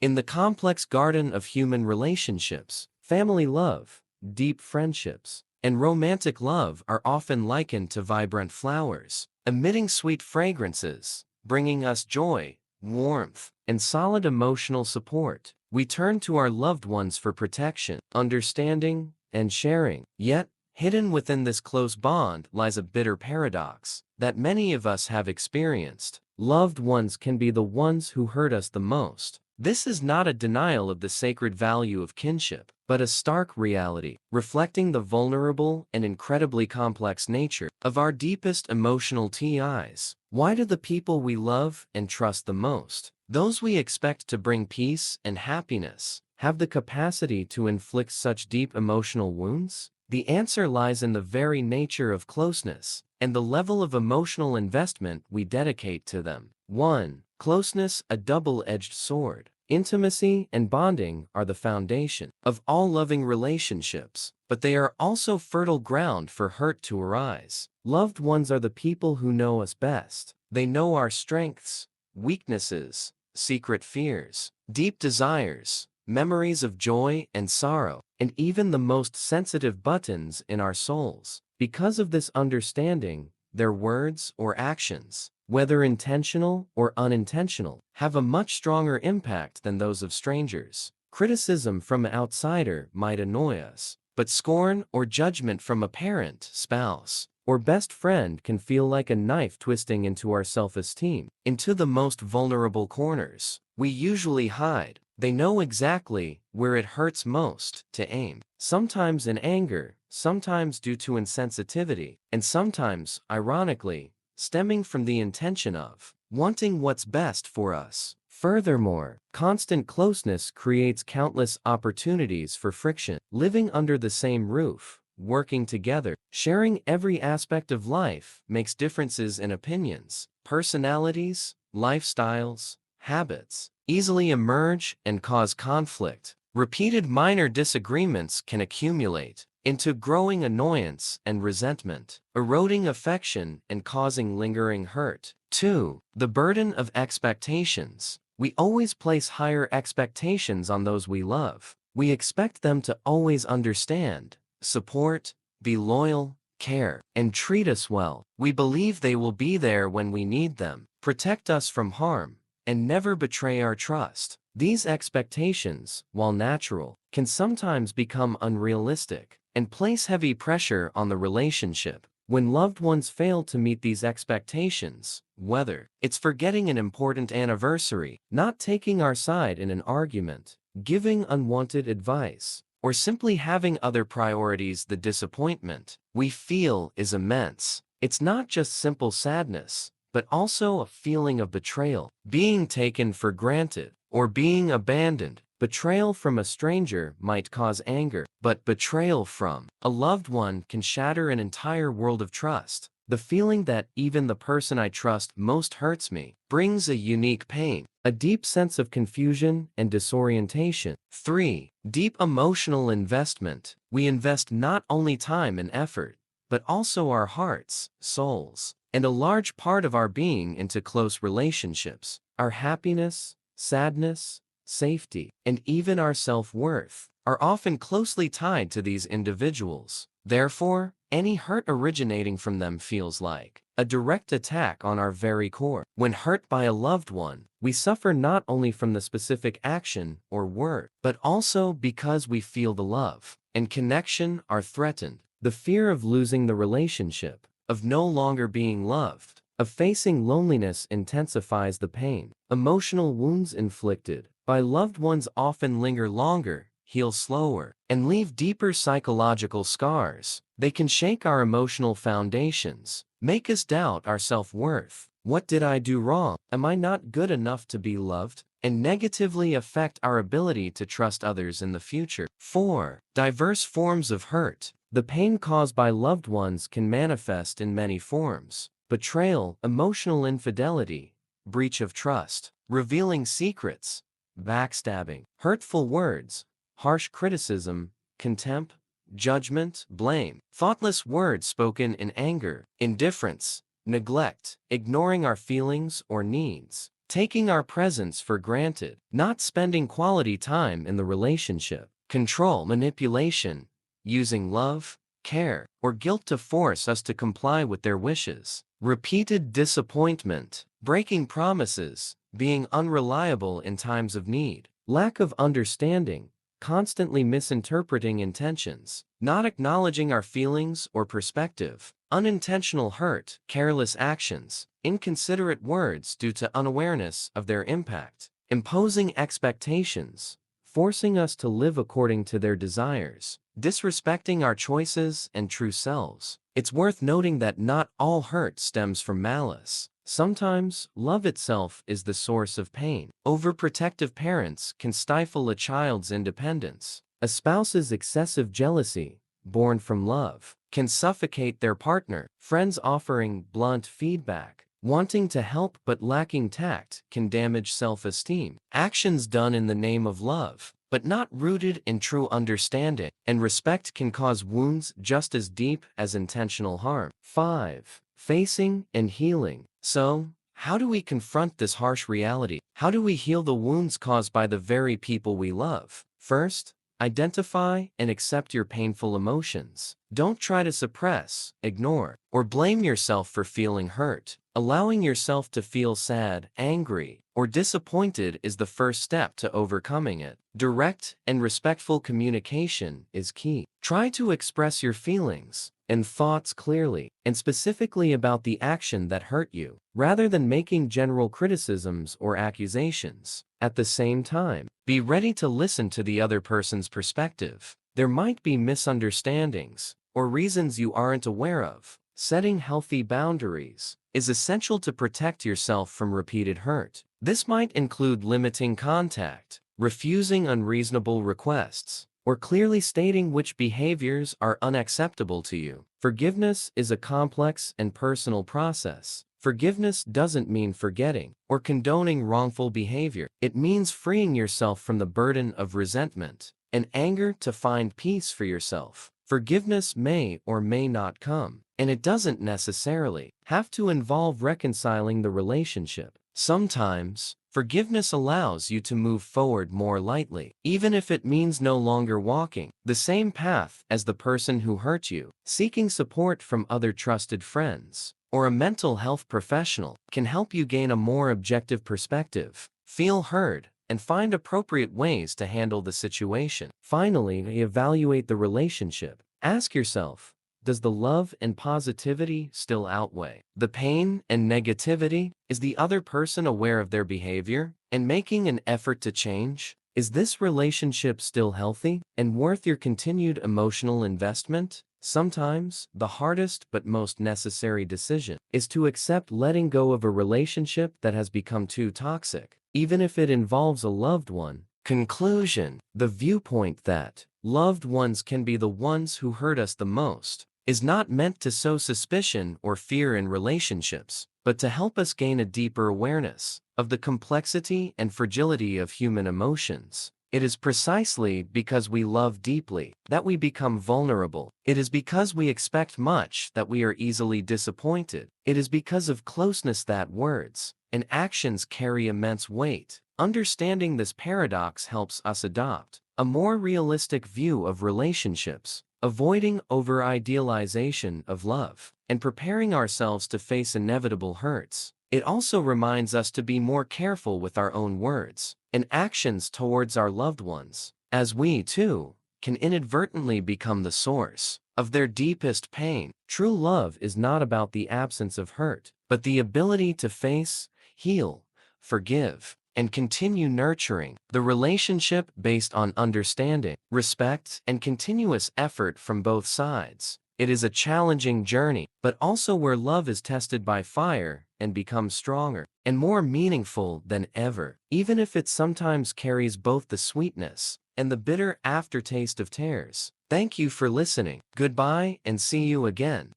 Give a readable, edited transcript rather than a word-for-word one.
In the complex garden of human relationships, family love, deep friendships, and romantic love are often likened to vibrant flowers, emitting sweet fragrances, bringing us joy, warmth, and solid emotional support. We turn to our loved ones for protection, understanding, and sharing. Yet, hidden within this close bond lies a bitter paradox that many of us have experienced. Loved ones can be the ones who hurt us the most. This is not a denial of the sacred value of kinship, but a stark reality, reflecting the vulnerable and incredibly complex nature of our deepest emotional ties. Why do the people we love and trust the most, those we expect to bring peace and happiness, have the capacity to inflict such deep emotional wounds? The answer lies in the very nature of closeness and the level of emotional investment we dedicate to them. 1. Closeness, a double-edged sword. Intimacy and bonding are the foundation of all loving relationships, but they are also fertile ground for hurt to arise. Loved ones are the people who know us best. They know our strengths, weaknesses, secret fears, deep desires, memories of joy and sorrow, and even the most sensitive buttons in our souls. Because of this understanding, their words or actions, whether intentional or unintentional, have a much stronger impact than those of strangers. Criticism from an outsider might annoy us, but scorn or judgment from a parent, spouse, or best friend can feel like a knife twisting into our self-esteem, into the most vulnerable corners we usually hide. They know exactly where it hurts most to aim, sometimes in anger, sometimes due to insensitivity, and sometimes, ironically, stemming from the intention of wanting what's best for us. Furthermore, constant closeness creates countless opportunities for friction. Living under the same roof, working together, sharing every aspect of life makes differences in opinions, personalities, lifestyles, habits, easily emerge and cause conflict. Repeated minor disagreements can accumulate into growing annoyance and resentment, eroding affection and causing lingering hurt. 2. The burden of expectations. We always place higher expectations on those we love. We expect them to always understand, support, be loyal, care, and treat us well. We believe they will be there when we need them, protect us from harm, and never betray our trust. These expectations, while natural, can sometimes become unrealistic and place heavy pressure on the relationship. When loved ones fail to meet these expectations, whether it's forgetting an important anniversary, not taking our side in an argument, giving unwanted advice, or simply having other priorities, the disappointment we feel is immense. It's not just simple sadness, but also a feeling of betrayal, being taken for granted, or being abandoned. Betrayal from a stranger might cause anger, but betrayal from a loved one can shatter an entire world of trust. The feeling that even the person I trust most hurts me brings a unique pain, a deep sense of confusion and disorientation. 3. Deep emotional investment. We invest not only time and effort, but also our hearts, souls, and a large part of our being into close relationships. Our happiness, sadness, safety, and even our self-worth are often closely tied to these individuals. Therefore, any hurt originating from them feels like a direct attack on our very core. When hurt by a loved one, we suffer not only from the specific action or word, but also because we feel the love and connection are threatened. The fear of losing the relationship, of no longer being loved, of facing loneliness intensifies the pain. Emotional wounds inflicted by loved ones often linger longer, heal slower, and leave deeper psychological scars. They can shake our emotional foundations, make us doubt our self-worth. What did I do wrong? Am I not good enough to be loved? And negatively affect our ability to trust others in the future. 4. Diverse forms of hurt. The pain caused by loved ones can manifest in many forms: betrayal, emotional infidelity, breach of trust, revealing secrets, backstabbing, hurtful words, harsh criticism, contempt, judgment, blame, thoughtless words spoken in anger, indifference, neglect, ignoring our feelings or needs, taking our presence for granted, not spending quality time in the relationship, control, manipulation, using love, care, or guilt to force us to comply with their wishes, repeated disappointment, breaking promises, being unreliable in times of need, lack of understanding, constantly misinterpreting intentions, not acknowledging our feelings or perspective, unintentional hurt, careless actions, inconsiderate words due to unawareness of their impact, imposing expectations, forcing us to live according to their desires, disrespecting our choices and true selves. It's worth noting that not all hurt stems from malice. Sometimes, love itself is the source of pain. Overprotective parents can stifle a child's independence. A spouse's excessive jealousy, born from love, can suffocate their partner. Friends offering blunt feedback, wanting to help but lacking tact, can damage self-esteem. Actions done in the name of love, but not rooted in true understanding and respect, can cause wounds just as deep as intentional harm. 5. Facing and healing. So, how do we confront this harsh reality? How do we heal the wounds caused by the very people we love? First, identify and accept your painful emotions. Don't try to suppress, ignore, or blame yourself for feeling hurt. Allowing yourself to feel sad, angry, or disappointed is the first step to overcoming it. Direct and respectful communication is key. Try to express your feelings and thoughts clearly and specifically about the action that hurt you, rather than making general criticisms or accusations. At the same time, be ready to listen to the other person's perspective. There might be misunderstandings or reasons you aren't aware of. Setting healthy boundaries is essential to protect yourself from repeated hurt. This might include limiting contact, refusing unreasonable requests, or clearly stating which behaviors are unacceptable to you. Forgiveness is a complex and personal process. Forgiveness doesn't mean forgetting or condoning wrongful behavior. It means freeing yourself from the burden of resentment and anger to find peace for yourself. Forgiveness may or may not come, and it doesn't necessarily have to involve reconciling the relationship. Sometimes, forgiveness allows you to move forward more lightly, even if it means no longer walking the same path as the person who hurt you. Seeking support from other trusted friends or a mental health professional can help you gain a more objective perspective, feel heard, and find appropriate ways to handle the situation. Finally, evaluate the relationship. Ask yourself, does the love and positivity still outweigh the pain and negativity? Is the other person aware of their behavior and making an effort to change? Is this relationship still healthy and worth your continued emotional investment? Sometimes, the hardest but most necessary decision is to accept letting go of a relationship that has become too toxic, even if it involves a loved one. Conclusion: the viewpoint that loved ones can be the ones who hurt us the most is not meant to sow suspicion or fear in relationships, but to help us gain a deeper awareness of the complexity and fragility of human emotions. It is precisely because we love deeply that we become vulnerable. It is because we expect much that we are easily disappointed. It is because of closeness that words and actions carry immense weight. Understanding this paradox helps us adopt a more realistic view of relationships, avoiding over-idealization of love, and preparing ourselves to face inevitable hurts. It also reminds us to be more careful with our own words and actions towards our loved ones, as we, too, can inadvertently become the source of their deepest pain. True love is not about the absence of hurt, but the ability to face, heal, forgive, and continue nurturing the relationship based on understanding, respect, and continuous effort from both sides. It is a challenging journey, but also where love is tested by fire and becomes stronger and more meaningful than ever, even if it sometimes carries both the sweetness and the bitter aftertaste of tears. Thank you for listening. Goodbye and see you again.